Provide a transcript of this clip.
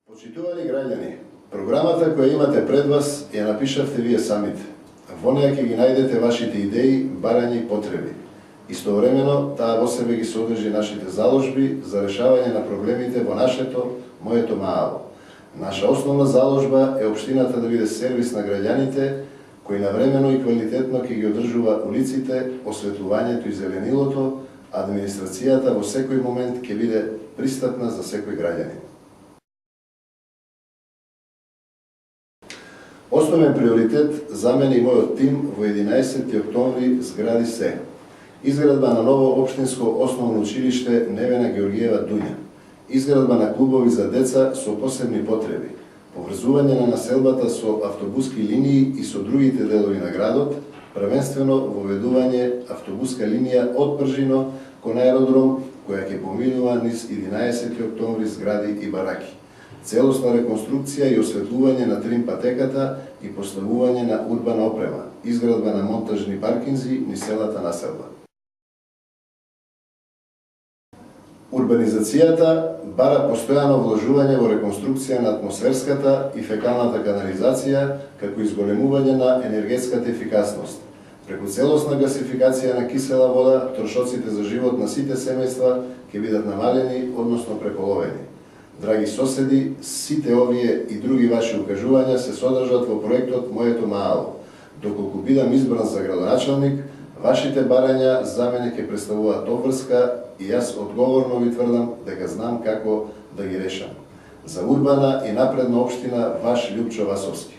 Почитувани граѓани, програмата која имате пред вас ја напишавте вие самите. Во неја ќе ги најдете вашите идеи, барања и потреби. Истовремено, таа во себе ги содржи нашите заложби за решавање на проблемите во нашето, моето маало. Наша основна заложба е општината да биде сервис на граѓаните, кој навремено и квалитетно ќе ги одржува улиците, осветлувањето и зеленилото, администрацијата во секој момент ќе биде пристапна за секој граѓанин. Основен приоритет за мене и мојот тим во 11. октомври згради се изградба на ново општинско основно училиште Невена Георгиева Дуња, изградба на клубови за деца со посебни потреби, поврзување на населбата со автобуски линии и со другите делови на градот, првенствено воведување автобуска линија од Пржино кон аеродром, која ќе поминува низ 11. октомври згради и бараки. Целосна реконструкција и осветлување на трим патеката и поставување на урбана опрема, изградба на монтажни паркинзи низ селата населба. Урбанизацијата бара постојано вложување во реконструкција на атмосферската и фекалната канализација, како изголемување на енергетската ефикасност. Преку целосна гасификација на кисела вода, трошоците за живот на сите семејства ќе бидат намалени, односно преполовени. Драги соседи, сите овие и други ваши укажувања се содржат во проектот Моето маало. Доколку бидам избран за градоначалник, вашите барања за мене ќе представуваат обврска и јас одговорно ви тврдам дека знам како да ги решам. За урбана и напредна општина, ваш Љупчо Васовски.